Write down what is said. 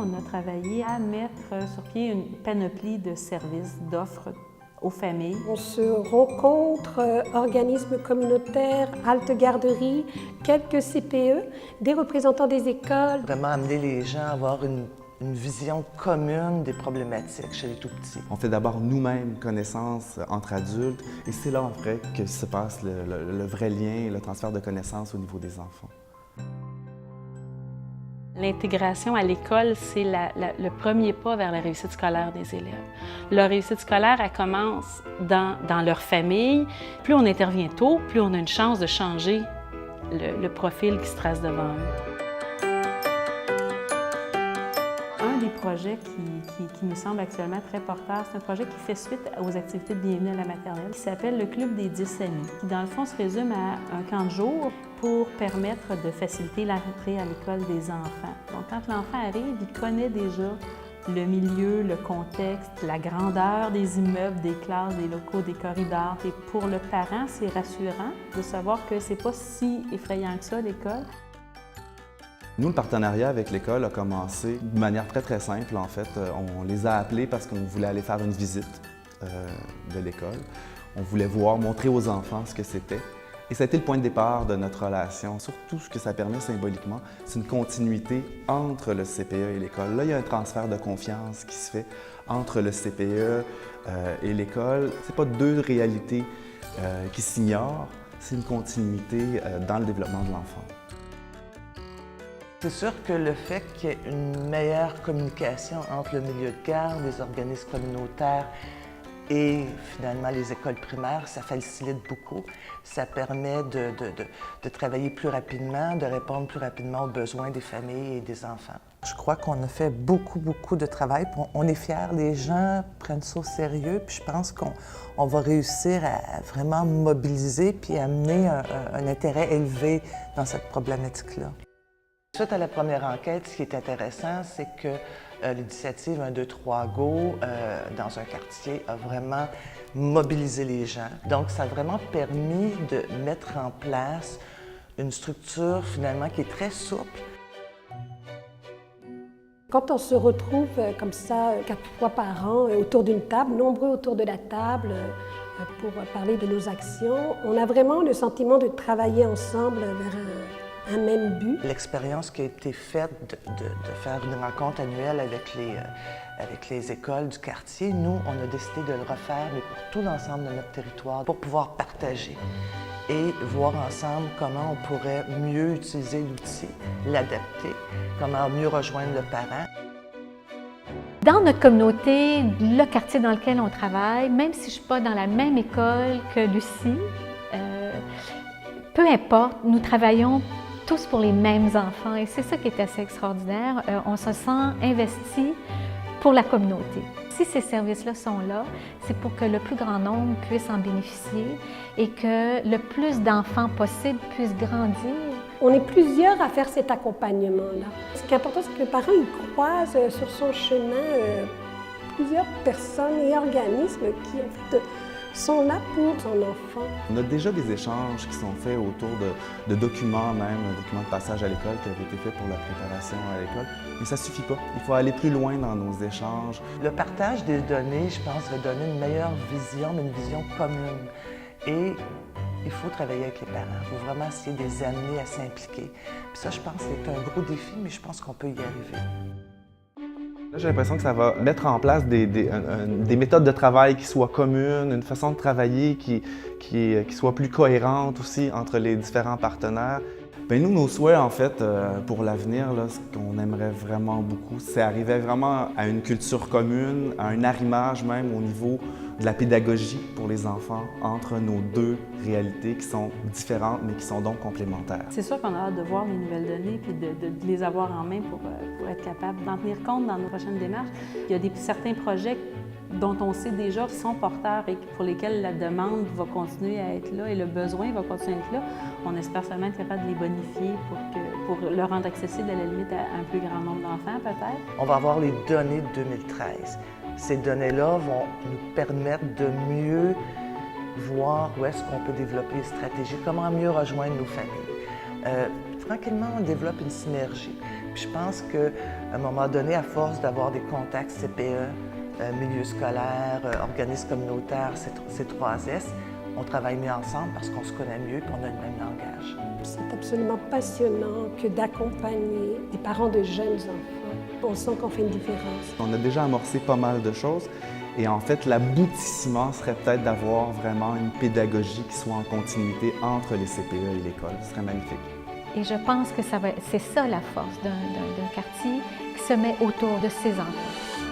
on a travaillé à mettre sur pied une panoplie de services, d'offres aux familles. On se rencontre, organismes communautaires, haltes garderies, quelques CPE, des représentants des écoles. Vraiment amener les gens à avoir une vision commune des problématiques chez les tout-petits. On fait d'abord nous-mêmes connaissance entre adultes et c'est là en vrai que se passe le vrai lien et le transfert de connaissances au niveau des enfants. L'intégration à l'école, c'est le premier pas vers la réussite scolaire des élèves. Leur réussite scolaire, elle commence dans leur famille. Plus on intervient tôt, plus on a une chance de changer le profil qui se trace devant eux. Un des projets qui me semble actuellement très porteur, c'est un projet qui fait suite aux activités de bienvenue à la maternelle, qui s'appelle le Club des 10 amis, qui dans le fond se résume à un camp de jour pour permettre de faciliter l'entrée à l'école des enfants. Donc quand l'enfant arrive, il connaît déjà le milieu, le contexte, la grandeur des immeubles, des classes, des locaux, des corridors. Et pour le parent, c'est rassurant de savoir que c'est pas si effrayant que ça, l'école. Nous, le partenariat avec l'école a commencé de manière très simple. En fait, on les a appelés parce qu'on voulait aller faire une visite de l'école. On voulait montrer aux enfants ce que c'était. Et ça a été le point de départ de notre relation. Surtout, ce que ça permet symboliquement, c'est une continuité entre le CPE et l'école. Là, il y a un transfert de confiance qui se fait entre le CPE et l'école. Ce n'est pas deux réalités qui s'ignorent, c'est une continuité dans le développement de l'enfant. C'est sûr que le fait qu'il y ait une meilleure communication entre le milieu de garde, les organismes communautaires et finalement les écoles primaires, ça facilite beaucoup. Ça permet de travailler plus rapidement, de répondre plus rapidement aux besoins des familles et des enfants. Je crois qu'on a fait beaucoup de travail. On est fiers, les gens prennent ça au sérieux, puis je pense qu'on va réussir à vraiment mobiliser puis amener un intérêt élevé dans cette problématique-là. Suite à la première enquête, ce qui est intéressant, c'est que l'initiative 1, 2, 3, Go, dans un quartier, a vraiment mobilisé les gens. Donc, ça a vraiment permis de mettre en place une structure, finalement, qui est très souple. Quand on se retrouve comme ça, 4 fois par an, autour d'une table, nombreux autour de la table, pour parler de nos actions, on a vraiment le sentiment de travailler ensemble vers un même but. L'expérience qui a été faite de faire une rencontre annuelle avec les écoles du quartier, nous, on a décidé de le refaire, mais pour tout l'ensemble de notre territoire, pour pouvoir partager et voir ensemble comment on pourrait mieux utiliser l'outil, l'adapter, comment mieux rejoindre le parent. Dans notre communauté, le quartier dans lequel on travaille, même si je ne suis pas dans la même école que Lucie, peu importe, nous travaillons tous pour les mêmes enfants et c'est ça qui est assez extraordinaire. On se sent investi pour la communauté. Si ces services-là sont là, c'est pour que le plus grand nombre puisse en bénéficier et que le plus d'enfants possible puissent grandir. On est plusieurs à faire cet accompagnement-là. Ce qui est important, c'est que le parent il croise sur son chemin plusieurs personnes et organismes qui en fait, sont là pour son enfant. On a déjà des échanges qui sont faits autour de documents même, documents de passage à l'école qui avaient été faits pour la préparation à l'école. Mais ça ne suffit pas. Il faut aller plus loin dans nos échanges. Le partage des données, je pense, va donner une meilleure vision, mais une vision commune. Et il faut travailler avec les parents. Il faut vraiment essayer de les amener à s'impliquer. Puis ça, je pense, c'est un gros défi, mais je pense qu'on peut y arriver. Là, j'ai l'impression que ça va mettre en place des méthodes de travail qui soient communes, une façon de travailler qui soit plus cohérente aussi entre les différents partenaires. Bien, nous, nos souhaits, en fait, pour l'avenir, ce qu'on aimerait vraiment beaucoup, c'est arriver vraiment à une culture commune, à un arrimage même au niveau de la pédagogie pour les enfants entre nos deux réalités qui sont différentes, mais qui sont donc complémentaires. C'est sûr qu'on a hâte de voir les nouvelles données et de les avoir en main pour être capable d'en tenir compte dans nos prochaines démarches. Il y a certains projets dont on sait déjà qu'ils sont porteurs et pour lesquels la demande va continuer à être là et le besoin va continuer à être là. On espère seulement être capable de les bonifier pour le rendre accessible à la limite à un plus grand nombre d'enfants peut-être. On va avoir les données de 2013. Ces données-là vont nous permettre de mieux voir où est-ce qu'on peut développer des stratégies, comment mieux rejoindre nos familles. tranquillement, on développe une synergie. Puis je pense qu'à un moment donné, à force d'avoir des contacts CPE, milieu scolaire, organismes communautaires, C3S, on travaille mieux ensemble parce qu'on se connaît mieux et qu'on a le même langage. C'est absolument passionnant que d'accompagner des parents de jeunes enfants. On sent qu'on fait une différence. On a déjà amorcé pas mal de choses et en fait, l'aboutissement serait peut-être d'avoir vraiment une pédagogie qui soit en continuité entre les CPE et l'école. Ce serait magnifique. Et je pense que c'est ça la force d'un quartier qui se met autour de ses enfants.